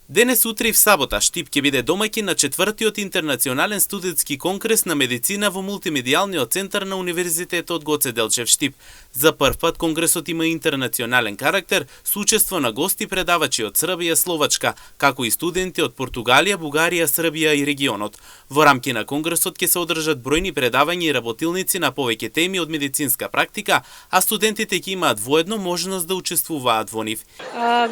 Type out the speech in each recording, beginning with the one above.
Денес утре и в сабота Штип ќе биде домаќин на 4-тиот интернационален студентски конгрес на медицина во мултимедијалниот центар на Универзитетот Гоце Делчев Штип. За прв пат конгресот има интернационален карактер со учество на гости предавачи од Србија, Словачка, како и студенти од Португалија, Бугарија, Србија и регионот. Во рамки на конгресот ќе се одржат бројни предавања и работилници на повеќе теми од медицинска практика, а студентите ќе имаат воедно можност да учествуваат во нив.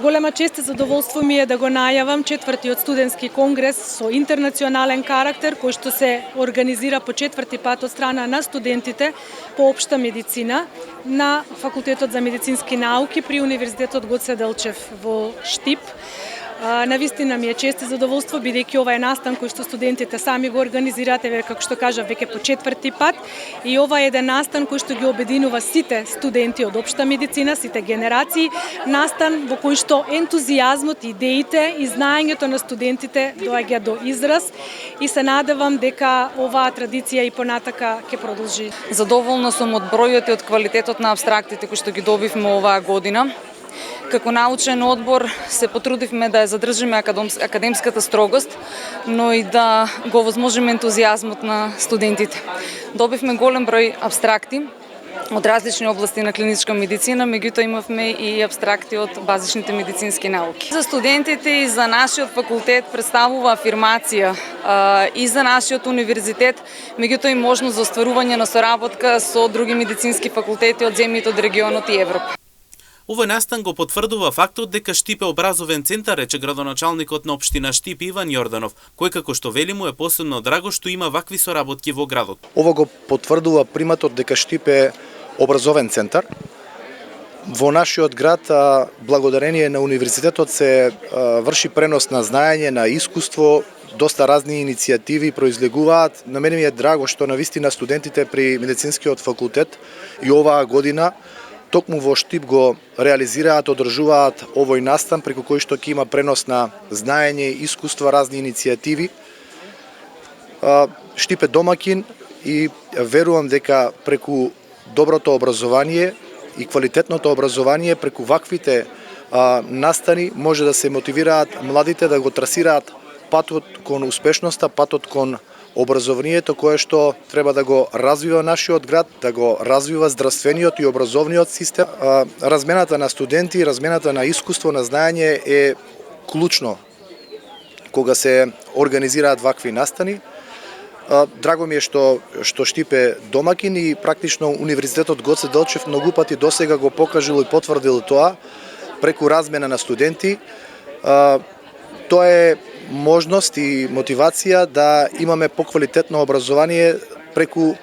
Голема чест и задоволство ми е да го најавам 4-тиот студентски конгрес со интернационален карактер кој што се организира по 4-ти пат од страна на студентите по општа медицина на Факултетот за медицински науки при Универзитетот Гоце Делчев во Штип. Навистина ми е чест и задоволство, бидејќи ова е настан кој што студентите сами го организираат, како што кажав, веќе по 4-ти пат, и ова е еден настан кој што ги обединува сите студенти од општа медицина, сите генерации, настан во кој што ентузијазмот, идеите и знаењето на студентите доаѓа до израз и се надевам дека оваа традиција и понатака ќе продолжи. Задоволна сум од бројот и од квалитетот на абстрактите кои што ги добивме оваа година. Како научен одбор се потрудивме да ја задржиме академската строгост, но и да го овозможиме ентузијазмот на студентите. Добивме голем број абстракти од различни области на клиничка медицина, меѓутоа имавме и абстракти од базичните медицински науки. За студентите и за нашиот факултет представува афирмација и за нашиот универзитет, меѓутоа и можност за остварување на соработка со други медицински факултети од земјите од регионот и Европа. Овој настан го потврдува фактот дека Штип е образовен центар, рече градоначалникот на општина Штип Иван Јорданов, кој како што вели му е посебно драго што има вакви соработки во градот. Ова го потврдува приматот дека Штип е образовен центар. Во нашиот град, благодарение на универзитетот, се врши пренос на знаење, на искуство, доста разни иницијативи произлегуваат. На мене ми е драго што навистина студентите при медицинскиот факултет и оваа година токму во Штип го реализираат, одржуваат овој настан преку кој што ќе има пренос на знаење, искуства, разни иницијативи. Штип е домакин и верувам дека преку доброто образование и квалитетното образование, преку ваквите настани може да се мотивираат младите да го трасираат патот кон успешноста, патот кон образованието кое што треба да го развива нашиот град, да го развива здравствениот и образовниот систем. Размената на студенти, размената на искуство, на знаење е клучно кога се организираат вакви настани. Драго ми е што Штип е домакин и практично Универзитетот Гоце Делчев многу пати досега го покажил и потврдил тоа преку размена на студенти. Тоа е можност и мотивација да имаме поквалитетно образование преку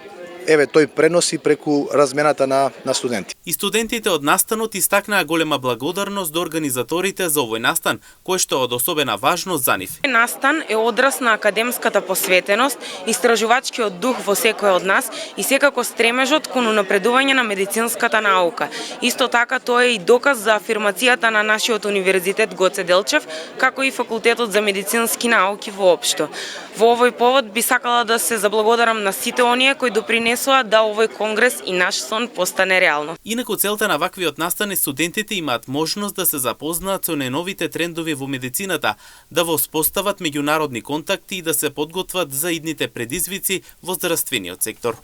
тој преноси преку размената на студенти. И студентите од настанот истакнаа голема благодарност до организаторите за овој настан, кој што е од особена важност за нив. Настан е одраз на академската посветеност, истражувачкиот дух во секој од нас и секако стремежот кон унапредување на медицинската наука. Исто така тоа е и доказ за афирмацијата на нашиот универзитет Гоце Делчев, како и Факултетот за медицински науки воопшто. Во овој повод би сакала да се заблагодарам на сите оние кои допринесоа да овој конгрес и наш сон постане реално. Инаку целта на ваквиот настан е студентите имаат можност да се запознаат со најновите трендови во медицината, да воспостават меѓународни контакти и да се подготват за идните предизвици во здравствениот сектор.